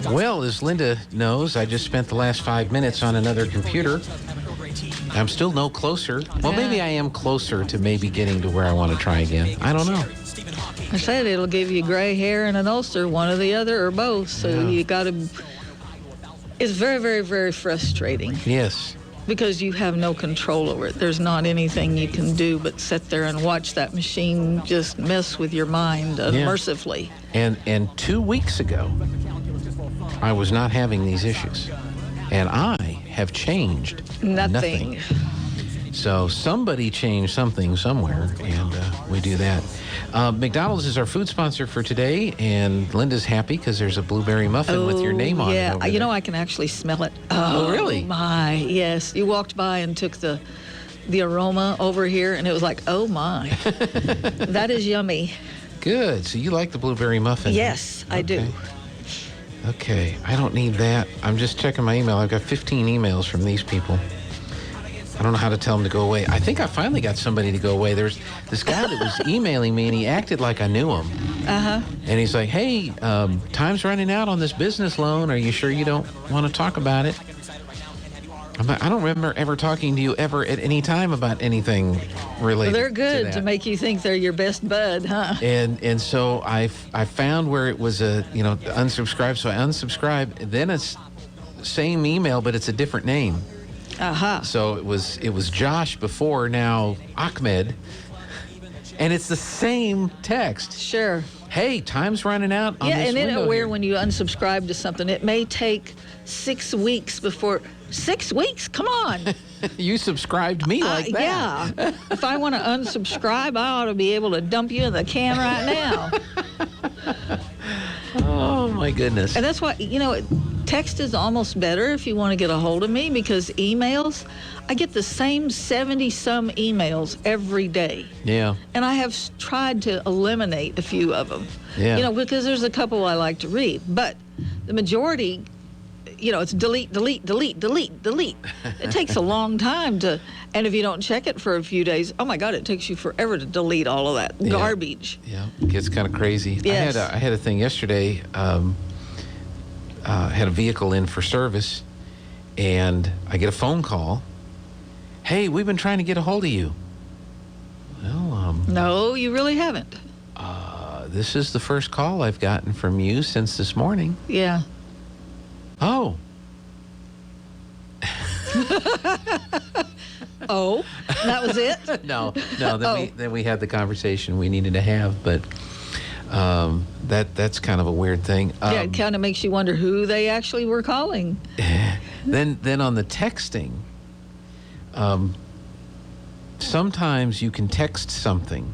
Well, as Linda knows, I just spent the last 5 minutes on another computer. I'm still no closer. Well, maybe I am closer to maybe getting to where I want to try again. I don't know. I said it'll give you gray hair and an ulcer, one or the other, or both. So you got to... It's very, very, very frustrating. Yes. Because you have no control over it. There's not anything you can do but sit there and watch that machine just mess with your mind unmercifully. And 2 weeks ago, I was not having these issues. And I have changed nothing. So somebody changed something somewhere, and we do that. McDonald's is our food sponsor for today, and Linda's happy because there's a blueberry muffin with your name on it. Yeah, you know, I can actually smell it. Oh, really? My, yes. You walked by and took the aroma over here, and it was like, oh, my. That is yummy. Good. So you like the blueberry muffin? Yes, I do. Okay, I don't need that. I'm just checking my email. I've got 15 emails from these people. I don't know how to tell them to go away. I think I finally got somebody to go away. There's this guy that was emailing me, and he acted like I knew him. And he's like, hey, time's running out on this business loan. Are you sure you don't want to talk about it? I'm like, I don't remember ever talking to you ever at any time about anything related. Well, they're good to to make you think they're your best bud, huh? And so I found where it was unsubscribe. So I unsubscribed. Then it's same email, but it's a different name. So it was Josh before, now Ahmed, and it's the same text. Sure. Hey, time's running out on this and then window where here. when you unsubscribe to something, it may take 6 weeks before. 6 weeks? Come on. You subscribed me like that. Yeah. If I want to unsubscribe, I ought to be able to dump you in the can right now. Oh, my goodness. And that's why, text is almost better if you want to get a hold of me, because emails, I get the same 70-some emails every day. Yeah. And I have tried to eliminate a few of them. Yeah. Because there's a couple I like to read. But the majority, it's delete, delete, delete, delete, delete. It takes a long time and if you don't check it for a few days, oh my God, it takes you forever to delete all of that garbage. Yeah, it gets kind of crazy. Yes. I had a thing yesterday. Had a vehicle in for service, and I get a phone call. Hey, we've been trying to get a hold of you. Well, no, you really haven't. This is the first call I've gotten from you since this morning. Yeah. Oh. Oh, that was it? No. Then we had the conversation we needed to have, but that's kind of a weird thing. Yeah, it kind of makes you wonder who they actually were calling. Then on the texting, sometimes you can text something,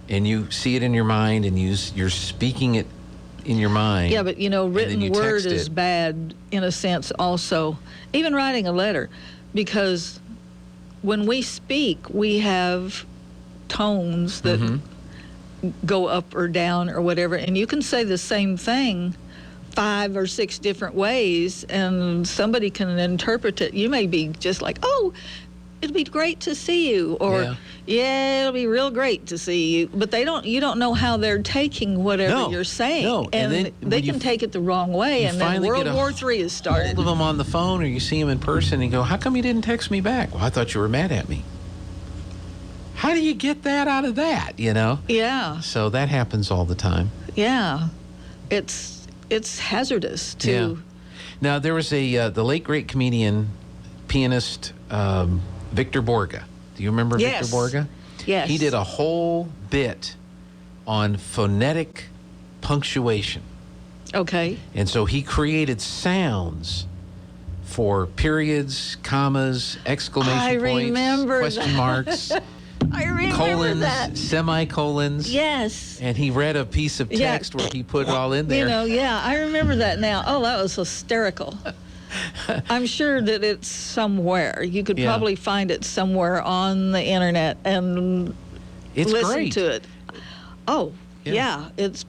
and you see it in your mind, and you're speaking it in your mind. Yeah, but written word is bad in a sense also. Even writing a letter, because when we speak, we have tones that go up or down or whatever, and you can say the same thing 5 or 6 different ways, and somebody can interpret it. You may be just like, oh, it'd be great to see you, or yeah, it'll be real great to see you, but you don't know how they're taking whatever you're saying. No. And then they can take it the wrong way, and then World War III is started. Hold of them on the phone, or you see them in person, and you go, how come you didn't text me back? Well, I thought you were mad at me. How do you get that out of that, Yeah. So that happens all the time. Yeah. It's hazardous, too. Yeah. Now, there was the late, great comedian, pianist, Victor Borga. Do you remember Victor Borga? Yes. He did a whole bit on phonetic punctuation. Okay. And so he created sounds for periods, commas, exclamation points, question marks, I remember colons, that. semicolons. Yes. And he read a piece of text where he put it all in there. I remember that now. Oh, that was hysterical. I'm sure that it's somewhere. You could probably find it somewhere on the internet and listen to it. Oh, yeah. It's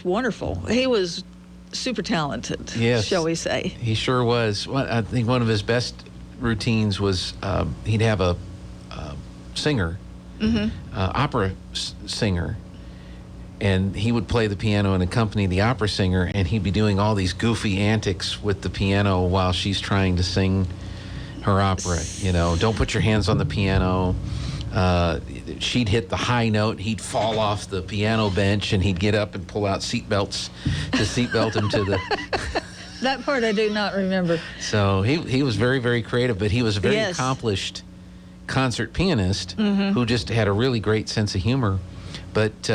wonderful. He was super talented, shall we say. He sure was. I think one of his best routines was he'd have a singer, opera singer, and he would play the piano and accompany the opera singer, and he'd be doing all these goofy antics with the piano while she's trying to sing her opera. Don't put your hands on the piano. She'd hit the high note, he'd fall off the piano bench, and he'd get up and pull out seatbelts to seatbelt him to the... That part I do not remember. So he was very, very creative, but he was a very accomplished concert pianist who just had a really great sense of humor. But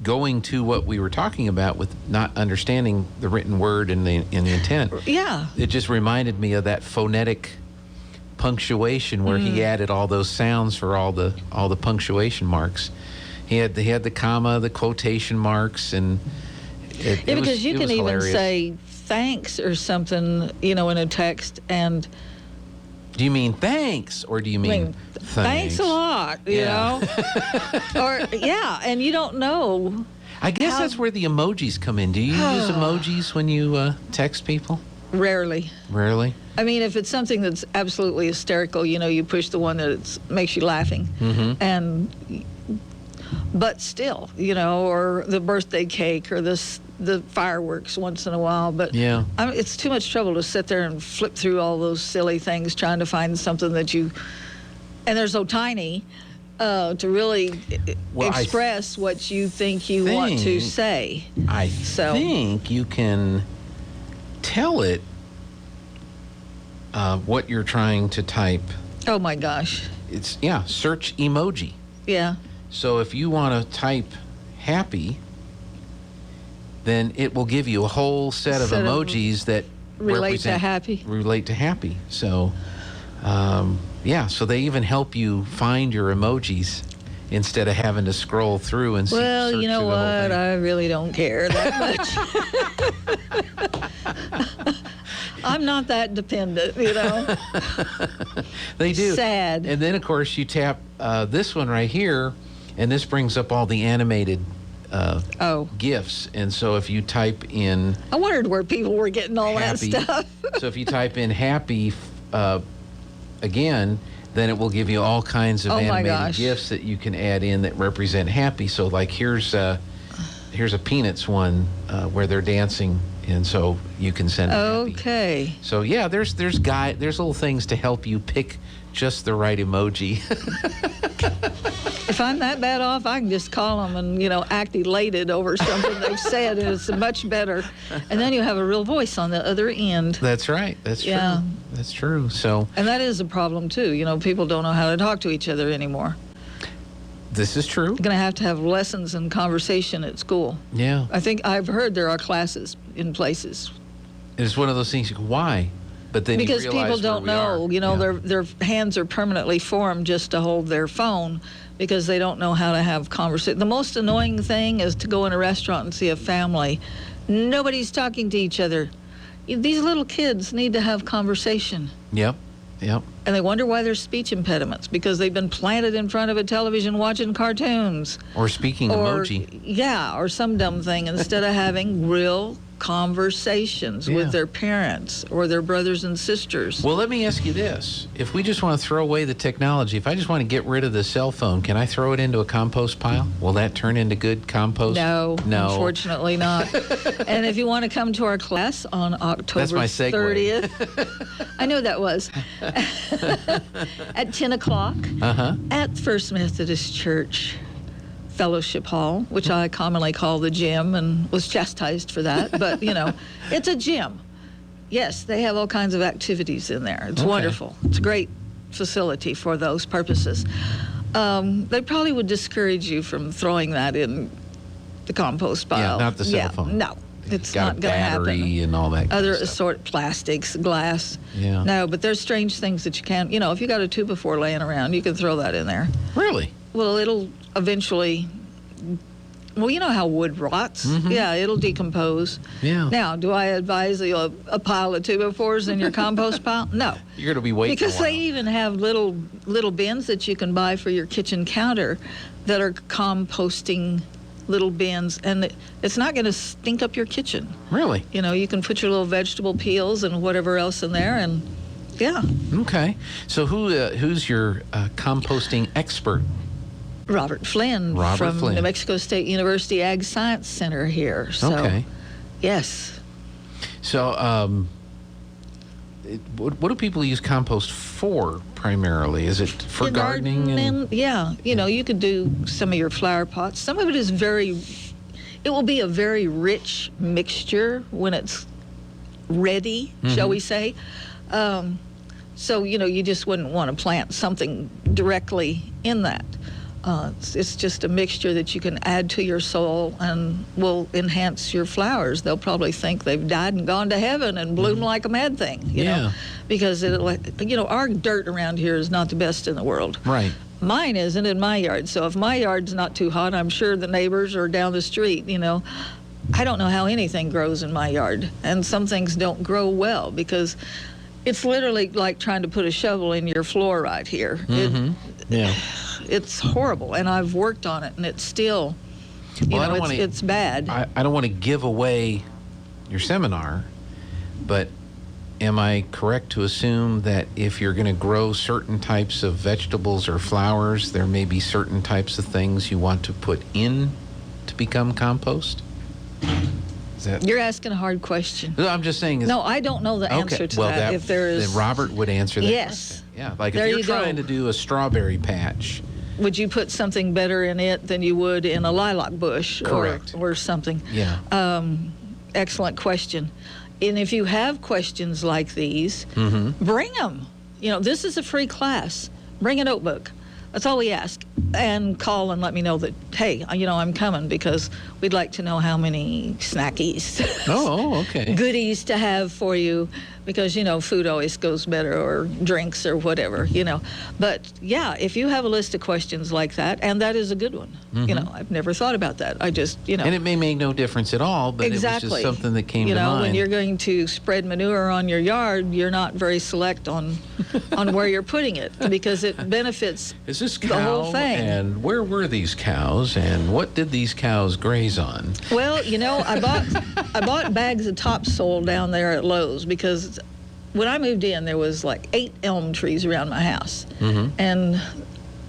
going to what we were talking about with not understanding the written word and the intent, it just reminded me of that phonetic punctuation where he added all those sounds for all the punctuation marks. He had the comma, the quotation marks, and because you can even say thanks or something, in a text. And do you mean thanks, or do you mean thanks a lot, you know? Or, and you don't know. I guess that's where the emojis come in. Do you use emojis when you text people? Rarely. Rarely? I mean, if it's something that's absolutely hysterical, you push the one that makes you laughing. But still, or the birthday cake or the fireworks once in a while. But it's too much trouble to sit there and flip through all those silly things trying to find something that you... And they're so tiny to really express what you think you want to say. I think you can tell it what you're trying to type. Oh, my gosh. It's, search emoji. Yeah. So if you want to type happy, then it will give you a whole set of emojis that relate to happy. Relate to happy. So, so they even help you find your emojis instead of having to scroll through and search you know through what? The whole thing. I really don't care that much. I'm not that dependent, They do. Sad. And then, of course, you tap this one right here, and this brings up all the animated GIFs. And so if you type in... I wondered where people were getting all happy, that stuff. So if you type in happy again, then it will give you all kinds of animated GIFs that you can add in that represent happy. So like here's a Peanuts one where they're dancing, and so you can send it happy. Okay. So there's little things to help you pick just the right emoji. If I'm that bad off, I can just call them and, act elated over something they've said, and it's much better. And then you have a real voice on the other end. That's right. That's true. That's true. So. And that is a problem, too. People don't know how to talk to each other anymore. This is true. You're going to have lessons and conversation at school. Yeah. I think I've heard there are classes in places. It's one of those things, why? But then because you realize people don't know, their hands are permanently formed just to hold their phone because they don't know how to have conversation. The most annoying thing is to go in a restaurant and see a family. Nobody's talking to each other. These little kids need to have conversation. Yep. And they wonder why there's speech impediments, because they've been planted in front of a television watching cartoons. Or speaking emoji. Yeah, or some dumb thing, instead of having real conversations with their parents or their brothers and sisters. Well, let me ask you this. If we just want to throw away the technology, if I just want to get rid of the cell phone, can I throw it into a compost pile? Will that turn into good compost? No. Unfortunately not. And if you want to come to our class on October That's my segue. 30th, I know that was, at 10 o'clock at First Methodist Church Fellowship Hall, which I commonly call the gym and was chastised for that. But, it's a gym. Yes, they have all kinds of activities in there. It's wonderful. It's a great facility for those purposes. They probably would discourage you from throwing that in the compost pile. Yeah, not the cell phone. No, it's not going to happen. Battery and all that. Other kind of sort of plastics, glass. Yeah. No, but there's strange things that you can't. If you got a 2x4 laying around, you can throw that in there. Really? Well, it'll eventually. Well, you know how wood rots. Yeah, it'll decompose. Yeah. Now, do I advise a pile of 2x4s in your compost pile? No. You're going to be waiting because for a while. they even have little bins that you can buy for your kitchen counter that are composting little bins, and it's not going to stink up your kitchen. Really? You can put your little vegetable peels and whatever else in there, and yeah. Okay. So who's your composting expert? Robert Flynn from New Mexico State University Ag Science Center here. So, okay. Yes. So, what do people use compost for primarily? Is it for gardening? Yeah. You could do some of your flower pots. Some of it is it will be a very rich mixture when it's ready, shall we say. So, you just wouldn't want to plant something directly in that. It's just a mixture that you can add to your soil and will enhance your flowers. They'll probably think they've died and gone to heaven and bloom like a mad thing, you know, because our dirt around here is not the best in the world. Right. Mine isn't in my yard. So if my yard's not too hot, I'm sure the neighbors are down the street, I don't know how anything grows in my yard. And some things don't grow well because it's literally like trying to put a shovel in your floor right here. It's horrible, and I've worked on it, and it's still, it's bad. I don't want to give away your seminar, but am I correct to assume that if you're going to grow certain types of vegetables or flowers, there may be certain types of things you want to put in to become compost? You're asking a hard question. No, I'm just saying. No, I don't know the answer to that. If there is, then Robert would answer that. Yes. Question. Yeah, like if you're trying to do a strawberry patch, would you put something better in it than you would in a lilac bush or something? Yeah. Excellent question. And if you have questions like these, bring them. This is a free class. Bring a notebook. That's all we ask. And call and let me know that, hey, I'm coming because we'd like to know how many snackies, okay, goodies to have for you because, food always goes better or drinks or whatever, But, yeah, if you have a list of questions like that, and that is a good one. I've never thought about that. I just, And it may make no difference at all, but exactly. It was just something that came to mind. When you're going to spread manure on your yard, you're not very select on where you're putting it because it benefits is this cow, the whole thing. And where were these cows, and what did these cows graze on? Well, I bought bags of topsoil down there at Lowe's because when I moved in, there was like 8 elm trees around my house. And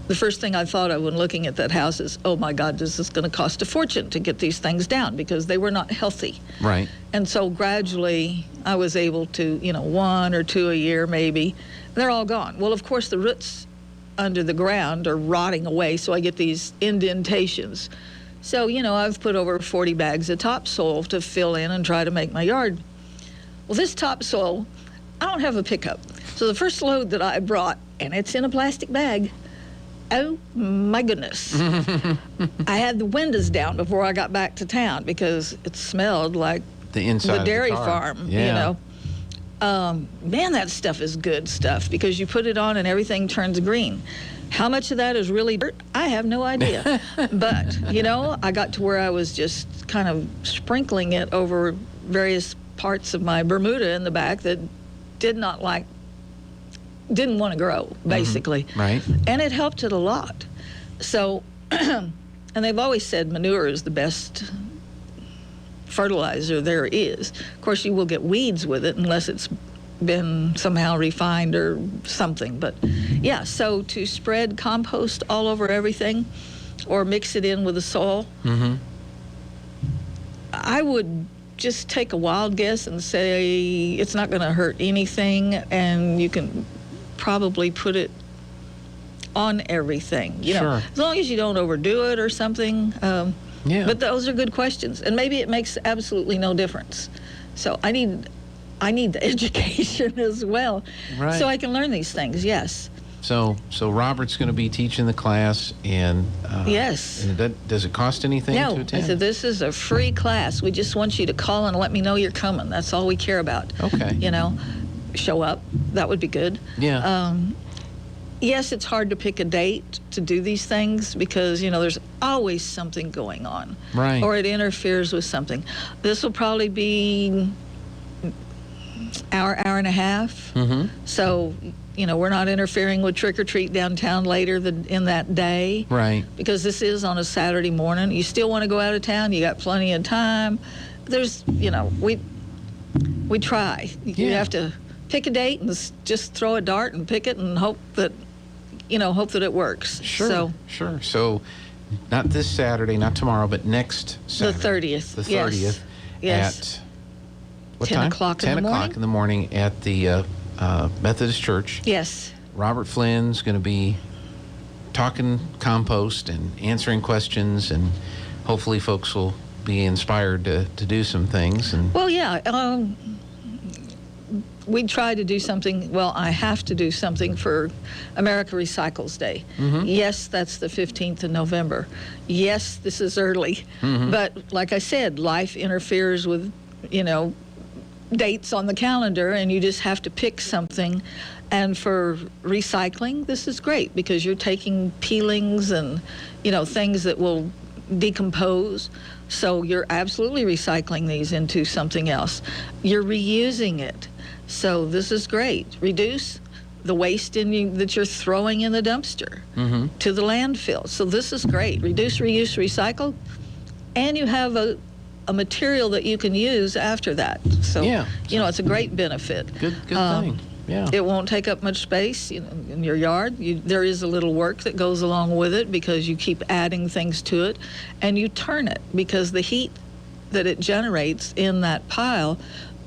the first thing I thought of when looking at that house is, oh my God, this is going to cost a fortune to get these things down because they were not healthy. Right. And so gradually I was able to, 1 or 2 a year maybe. They're all gone. Well, of course, the roots under the ground are rotting away, so I get these indentations. So, I've put over 40 bags of topsoil to fill in and try to make my yard. Well, this topsoil, I don't have a pickup. So the first load that I brought, and it's in a plastic bag, oh my goodness. I had the windows down before I got back to town because it smelled like the inside dairy of the car. farm, Man, that stuff is good stuff because you put it on and everything turns green. How much of that is really dirt? I have no idea. But, I got to where I was just kind of sprinkling it over various parts of my Bermuda in the back that didn't want to grow, basically. Right. And it helped it a lot. So, and they've always said manure is the best fertilizer there is. Of course, you will get weeds with it unless it's been somehow refined or something. But yeah, so to spread compost all over everything or mix it in with the soil, I would just take a wild guess and say it's not going to hurt anything, and you can probably put it on everything, Sure. as long as you don't overdo it or something. But those are good questions, and maybe it makes absolutely no difference. So I need the education as well, right, so I can learn these things. Yes. So Robert's going to be teaching the class, and yes. And does it cost anything No, to attend? I said this is a free class. We just want you to call and let me know you're coming. That's all we care about. Okay. Show up. That would be good. Yeah. Yes, it's hard to pick a date to do these things because, there's always something going on. Right. Or it interferes with something. This will probably be hour and a half. So, we're not interfering with trick or treat downtown later in that day. Right. Because this is on a Saturday morning. You still want to go out of town. You got plenty of time. There's, we try. You have to pick a date and just throw a dart and pick it and hope that hope that it works. Sure. So not this Saturday, not tomorrow, but next Saturday. The 30th. The 30th. Yes. At what 10 time? o'clock 10 in the o'clock morning? in the morning at the Methodist Church. Yes. Robert Flynn's going to be talking compost and answering questions, and hopefully folks will be inspired to do some things. And Well, yeah. We try to do something. Well, I have to do something for America Recycles Day. Yes, that's the 15th of November. Yes, this is early. But like I said, life interferes with, dates on the calendar, and you just have to pick something. And for recycling, this is great because you're taking peelings and, things that will decompose. So you're absolutely recycling these into something else. You're reusing it. So this is great. Reduce the waste that you're throwing in the dumpster to the landfill. So this is great. Reduce, reuse, recycle. And you have a material that you can use after that. So, it's a great benefit. Good thing. Yeah. It won't take up much space in your yard. There is a little work that goes along with it because you keep adding things to it, and you turn it because the heat that it generates in that pile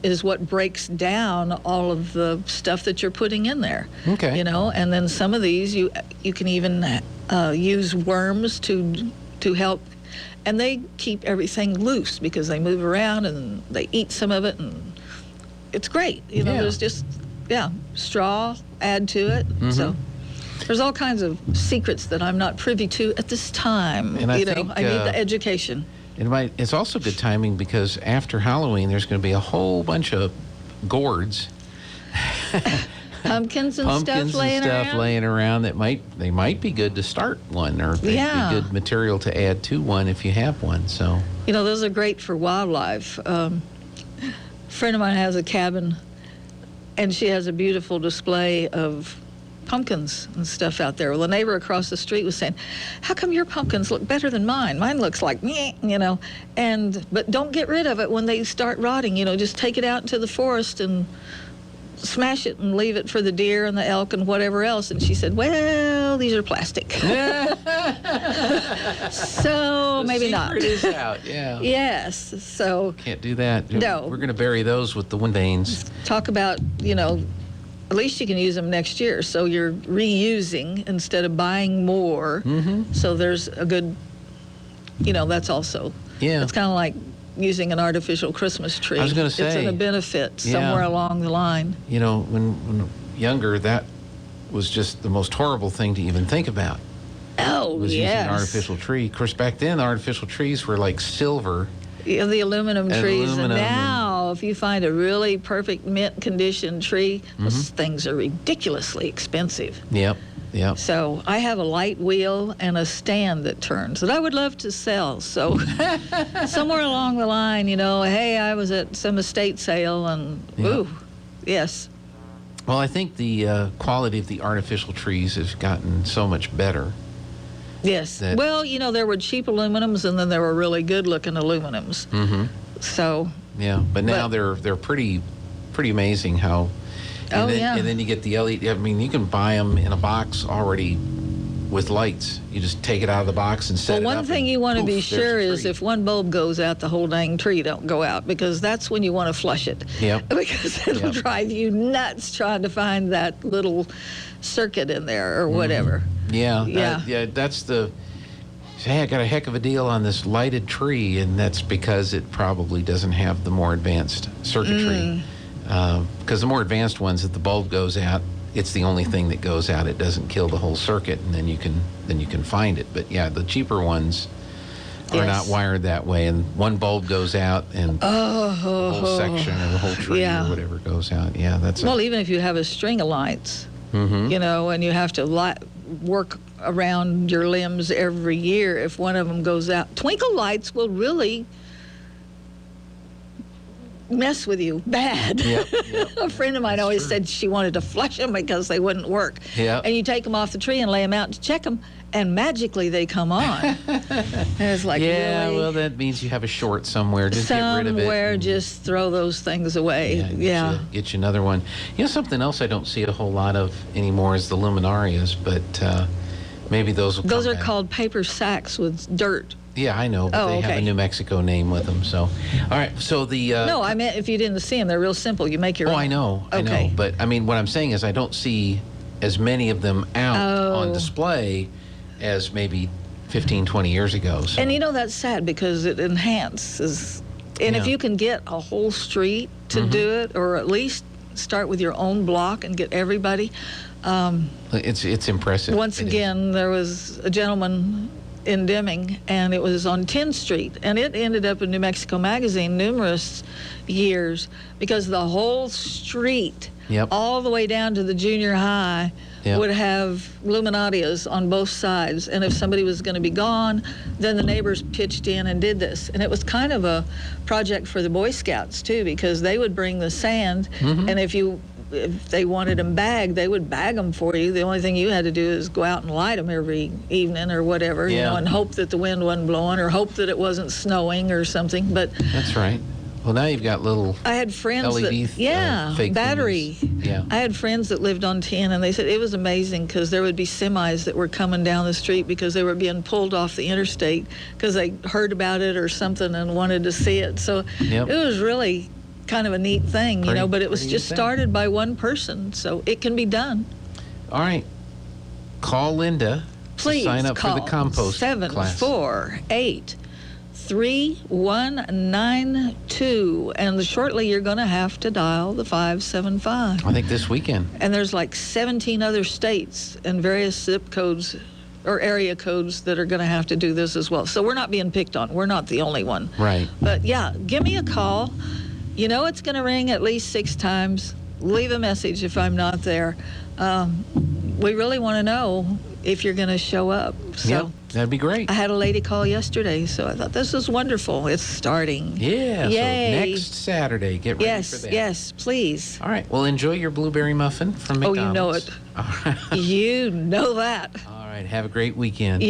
is what breaks down all of the stuff that you're putting in there. Okay. And then some of these you can even use worms to help, and they keep everything loose because they move around and they eat some of it, and it's great. There's just straw, add to it. So there's all kinds of secrets that I'm not privy to at this time. And I think, I need the education. It's also good timing because after Halloween, there's going to be a whole bunch of gourds, pumpkins and stuff laying around that might be good to start one, or they'd be good material to add to one if you have one. So those are great for wildlife. A friend of mine has a cabin, and she has a beautiful display of pumpkins and stuff out there. Well, the neighbor across the street was saying, how come your pumpkins look better than mine? Mine looks like meh, but don't get rid of it when they start rotting. Just take it out into the forest and smash it and leave it for the deer and the elk and whatever else. And she said, well, these are plastic. So maybe not. The secret is out, yeah. Yes, so. Can't do that. No. We're going to bury those with the wind vanes. Talk about, at least you can use them next year. So you're reusing instead of buying more. So there's a good, that's also. Yeah. It's kind of like using an artificial Christmas tree. I was going to say. It's a benefit somewhere along the line. When younger, that was just the most horrible thing to even think about. Oh, was yes. using an artificial tree. Of course, back then, artificial trees were like silver. Yeah, the aluminum trees. Aluminum and now, if you find a really perfect mint condition tree, those things are ridiculously expensive. Yep. So I have a light wheel and a stand that turns that I would love to sell. So somewhere along the line, hey, I was at some estate sale and, ooh, yes. Well, I think the quality of the artificial trees has gotten so much better. Yes. Well, there were cheap aluminums and then there were really good-looking aluminums. So. Yeah, but now they're pretty amazing how. And then you get the LED. I mean, you can buy them in a box already with lights. You just take it out of the box and set it up. Well, one thing you want to be sure is if one bulb goes out, the whole dang tree don't go out, because that's when you want to flush it. Yep. Because it'll drive you nuts trying to find that little circuit in there or whatever. Yeah. That's the. Hey, I got a heck of a deal on this lighted tree, and that's because it probably doesn't have the more advanced circuitry. Because the more advanced ones, if the bulb goes out, it's the only thing that goes out. It doesn't kill the whole circuit, and then you can find it. But yeah, the cheaper ones are not wired that way, and one bulb goes out, and the whole section or the whole tree or whatever goes out. Yeah, that's. Well, even if you have a string of lights, and you have to work around your limbs every year, if one of them goes out, twinkle lights will really mess with you bad. Yep. A friend of mine That's always true. said she wanted to flush them because they wouldn't work. Yep. And you take them off the tree and lay them out to check them, and magically they come on. And it's like, Yeah, really? well, that means you have a short somewhere. Just get rid of it. Somewhere, and- just throw those things away. Yeah, get you another one. You know, something else I don't see a whole lot of anymore is the luminarias, but maybe those will Those come are back. called paper sacks with dirt. Yeah, I know, but Oh, they have a okay. New Mexico name with them. So, all right. So the No, I meant if you didn't see them, they're real simple. You make your oh, own. I know. Okay. But I mean, what I'm saying is, I don't see as many of them out on Oh. display as maybe 15, 20 years ago. So. And you know, that's sad because it enhances. And if Yeah. you can get a whole street to do it, or at least start with your own block and get everybody. It's impressive. Once It is. again, there was a gentleman in Deming, and it was on 10th Street, and it ended up in New Mexico Magazine numerous years because the whole street, Yep. all the way down to the junior high, Yep. would have luminarias on both sides. And if somebody was going to be gone, then the neighbors pitched in and did this. And it was kind of a project for the Boy Scouts too, because they would bring the sand, and if they wanted them bagged, they would bag them for you. The only thing you had to do is go out and light them every evening or whatever, you Yeah. know, and hope that the wind wasn't blowing or hope that it wasn't snowing or something. But That's right. Well, now you've got little I had friends LED that, fake battery. thingies. Yeah. I had friends that lived on 10, and they said it was amazing because there would be semis that were coming down the street because they were being pulled off the interstate because they heard about it or something and wanted to see it. So Yep. it was really kind of a neat thing, you Pretty- know, but it was pretty just neat thing. started by one person, so it can be done. All right. Call Linda Please to sign up call for the compost class. 748-3192, and shortly you're going to have to dial the 575. I think this weekend. And there's like 17 other states and various zip codes or area codes that are going to have to do this as well. So we're not being picked on. We're not the only one. Right. But yeah, give me a call. You know it's going to ring at least 6 times. Leave a message if I'm not there. We really want to know if you're going to show up. So Yep, that'd be great. I had a lady call yesterday, so I thought this is wonderful. It's starting. Yeah. Yay. So next Saturday, get ready for Yes, that. yes, please. All right. Well, enjoy your blueberry muffin from Oh, you know McDonald's. it. All right. You know that. All right. Have a great weekend.